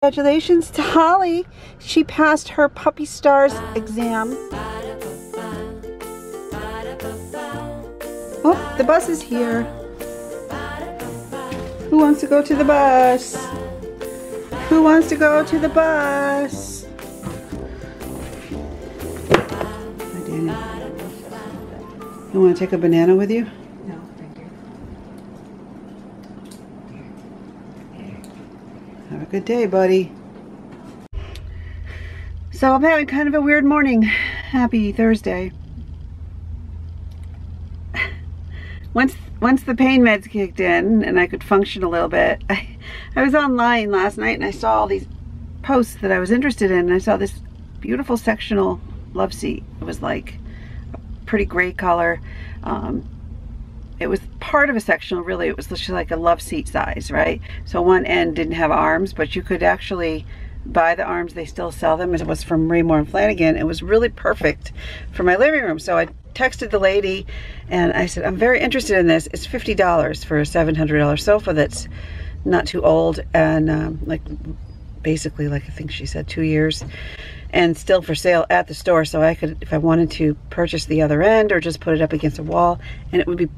Congratulations to Holly. She passed her Puppy Stars exam. Oh, the bus is here. Who wants to go to the bus? Who wants to go to the bus? Hi, Daniel. You want to take a banana with you? No, thank you. Have a good day, buddy. So I'm having kind of a weird morning. Happy Thursday. Once the pain meds kicked in and I could function a little bit, I was online last night and I saw all these posts that I was interested in, and I saw this beautiful sectional love seat. It was like a pretty gray color. It was part of a sectional, really. It was just like a love seat size, right? So one end didn't have arms, but you could actually buy the arms. They still sell them. It was from Raymore and Flanagan. It was really perfect for my living room. So I texted the lady and I said, I'm very interested in this. It's $50 for a $700 sofa that's not too old and like basically, like I think she said 2 years, and still for sale at the store. So I could, if I wanted to, purchase the other end or just put it up against a wall, and it would be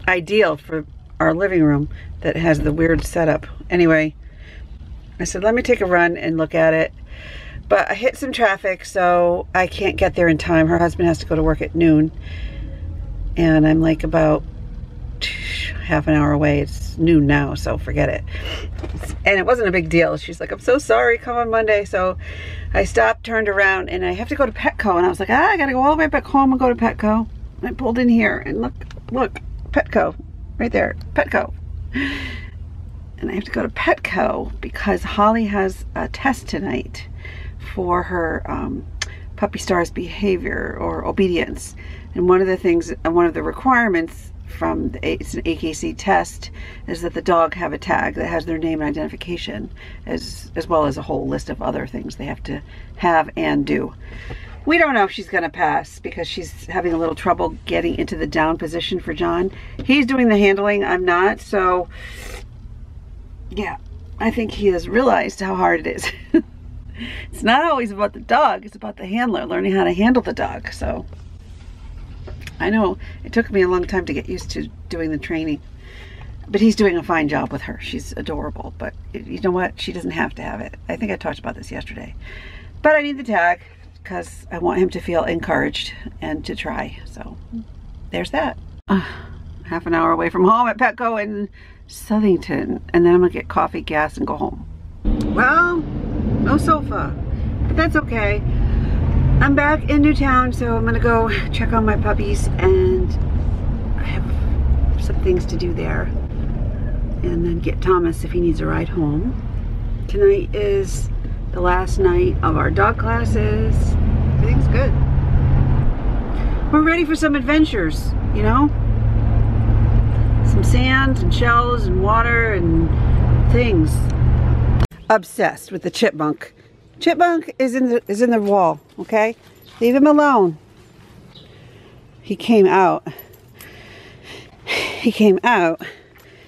ideal for our living room that has the weird setup. Anyway, I said, let me take a run and look at it. But I hit some traffic, so I can't get there in time. Her husband has to go to work at noon. And I'm like about half an hour away. It's noon now, so forget it. And it wasn't a big deal. She's like, I'm so sorry, come on Monday. So I stopped, turned around, and I have to go to Petco. And I was like, I gotta go all the way back home and go to Petco. And I pulled in here, and look, Petco, right there, Petco. And I have to go to Petco because Holly has a test tonight for her Puppy Stars behavior or obedience. And one of the things, one of the requirements from it's an AKC test, is that the dog have a tag that has their name and identification, as well as a whole list of other things they have to have and do. We don't know if she's gonna pass because she's having a little trouble getting into the down position for John. He's doing the handling, I'm not, so yeah, I think he has realized how hard it is. It's not always about the dog, it's about the handler, learning how to handle the dog. So I know it took me a long time to get used to doing the training, but he's doing a fine job with her. She's adorable, but you know what? She doesn't have to have it. I think I talked about this yesterday. But I need the tag because I want him to feel encouraged and to try. So there's that. Half an hour away from home at Petco in Southington, and then I'm gonna get coffee, gas, and go home. Well, no sofa, but that's okay. I'm back in Newtown, so I'm gonna go check on my puppies, and I have some things to do there, and then get Thomas if he needs a ride home. Tonight is the last night of our dog classes. Everything's good. We're ready for some adventures, you know? Some sand and shells and water and things. Obsessed with the chipmunk. Chipmunk is in the wall, okay? Leave him alone. He came out. He came out.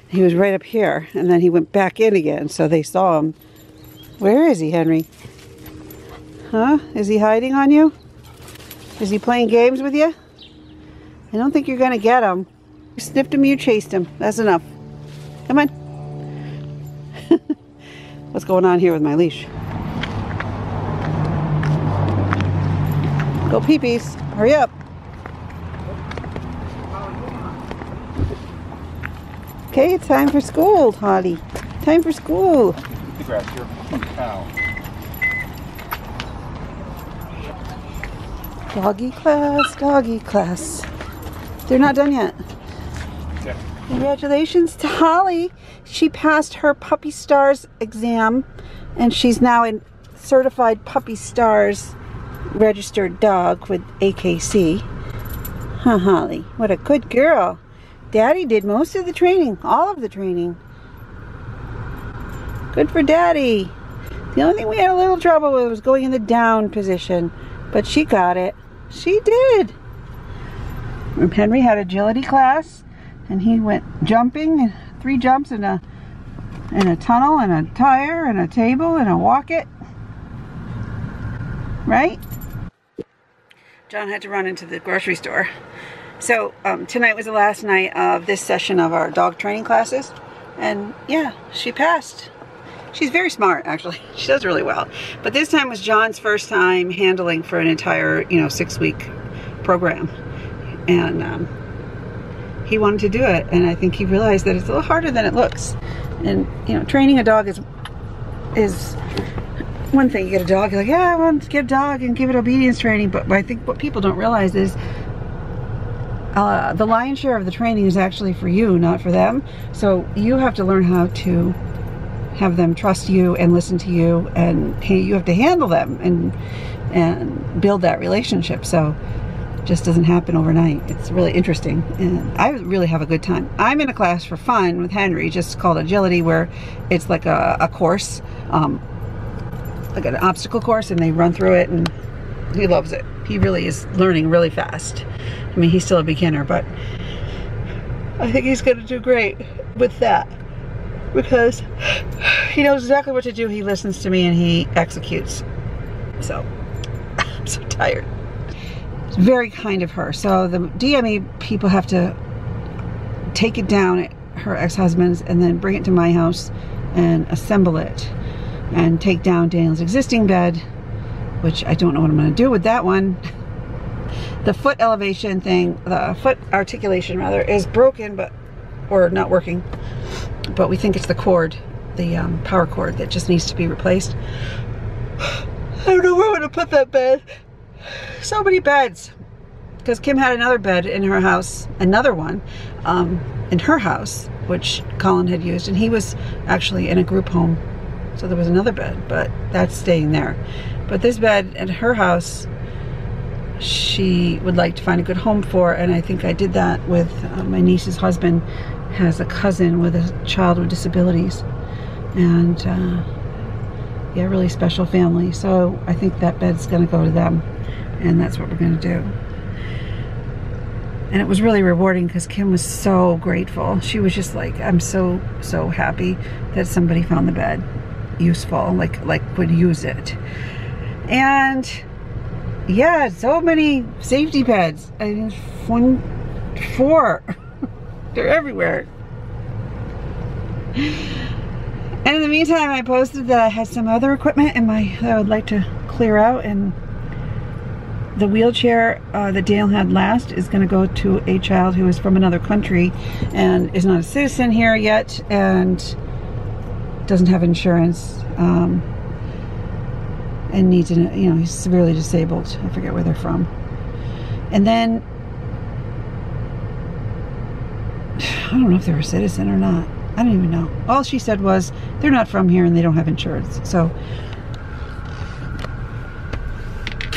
He was right up here, and then he went back in again, so they saw him. Where is he, Henry? Huh? Is he hiding on you? Is he playing games with you? I don't think you're gonna get him. You sniffed him, you chased him. That's enough. Come on. What's going on here with my leash? Go pee-pees. Hurry up. Okay, it's time for school, Holly. Time for school. The grass, you're a cow. Doggy class, doggy class. They're not done yet. Yeah. Congratulations to Holly. She passed her Puppy Stars exam, and she's now a certified Puppy Stars registered dog with AKC. Huh, Holly? What a good girl. Daddy did most of the training, all of the training. Good for Daddy. The only thing we had a little trouble with was going in the down position, but she got it. She did. Henry had agility class, and he went jumping, 3 jumps and a and a tunnel and a tire and a table and a walk-it. Right? John had to run into the grocery store. So tonight was the last night of this session of our dog training classes. And yeah, she passed. She's very smart, actually. She does really well. But this time was John's first time handling for an entire, 6-week program. And he wanted to do it. And I think he realized that it's a little harder than it looks. And, training a dog is one thing. You get a dog, you're like, yeah, I want to get a dog and give it obedience training. But I think what people don't realize is the lion's share of the training is actually for you, not for them. So you have to learn how to have them trust you and listen to you, and you have to handle them and build that relationship. So it just doesn't happen overnight. It's really interesting, and I really have a good time. I'm in a class for fun with Henry, just called Agility, where it's like a course, like an obstacle course, and they run through it, and he loves it. He really is learning really fast. I mean, he's still a beginner, but I think he's gonna do great with that, because he knows exactly what to do. He listens to me and he executes. So I'm so tired. It's very kind of her. So the DME people have to take it down at her ex-husband's and then bring it to my house and assemble it and take down Daniel's existing bed, which I don't know what I'm going to do with that one. The foot elevation thing, the foot articulation rather, is broken, or not working. But we think it's the cord, the power cord, that just needs to be replaced. I don't know where I'm going to put that bed. So many beds. Because Kim had another bed in her house, another one, in her house, which Colin had used. And he was actually in a group home. So there was another bed, but that's staying there. But this bed at her house, she would like to find a good home for. And I think I did that with my niece's husband. Has a cousin with a child with disabilities, and yeah, really special family. So I think that bed's gonna go to them, and that's what we're gonna do. And it was really rewarding because Kim was so grateful. She was just like, I'm so happy that somebody found the bed useful, like would use it. And yeah, so many safety beds. I mean, 4. They're everywhere. And in the meantime, I posted that I had some other equipment in that I would like to clear out, and the wheelchair that Dale had last is going to go to a child who is from another country and is not a citizen here yet and doesn't have insurance, and needs he's severely disabled. I forget where they're from. And then I don't know if they're a citizen or not. I don't even know. All she said was they're not from here and they don't have insurance. So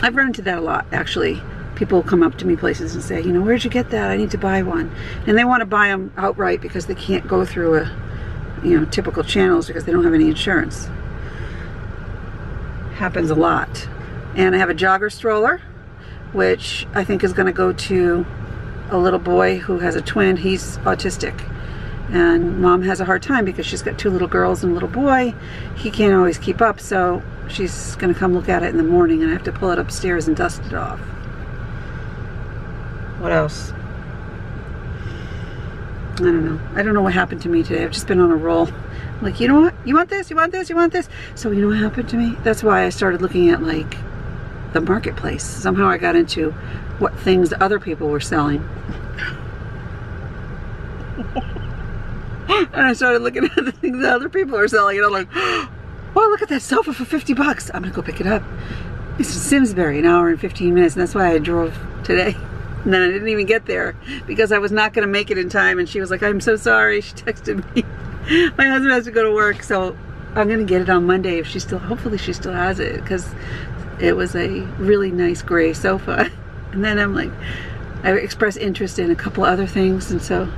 I've run into that a lot, actually. People come up to me places and say, where'd you get that? I need to buy one. And they want to buy them outright because they can't go through typical channels because they don't have any insurance. Happens a lot. And I have a jogger stroller, which I think is going to go to a little boy who has a twin. He's autistic, and mom has a hard time because she's got 2 little girls and a little boy. He can't always keep up, so she's gonna come look at it in the morning, and I have to pull it upstairs and dust it off. What else? I don't know. I don't know what happened to me today. I've just been on a roll. I'm like, you know what? You want this? You want this? You want this? So you know what happened to me? That's why I started looking at like the marketplace. Somehow I got into what things other people were selling. And I started looking at the things that other people are selling, and I'm like, oh, look at that sofa for 50 bucks. I'm gonna go pick it up. It's in Simsbury, an hour and 15 minutes, and that's why I drove today. And then I didn't even get there because I was not gonna make it in time, and she was like, I'm so sorry. She texted me. My husband has to go to work, so I'm gonna get it on Monday if hopefully she still has it, because it was a really nice gray sofa. And then I'm like, I expressed interest in a couple other things, and so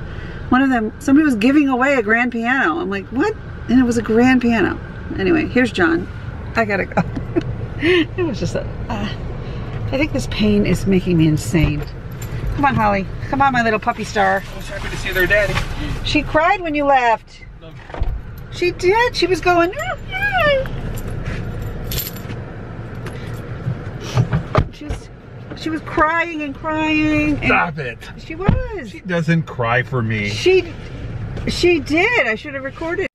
one of them, somebody was giving away a grand piano. I'm like, what? And it was a grand piano. Anyway, here's John. I gotta go. It was just I think this pain is making me insane. Come on, Holly. Come on, my little puppy star. I was happy to see their daddy. She cried when you left. No. She did. She was going. She was crying and crying. Stop it. She was. She doesn't cry for me. She did. I should have recorded.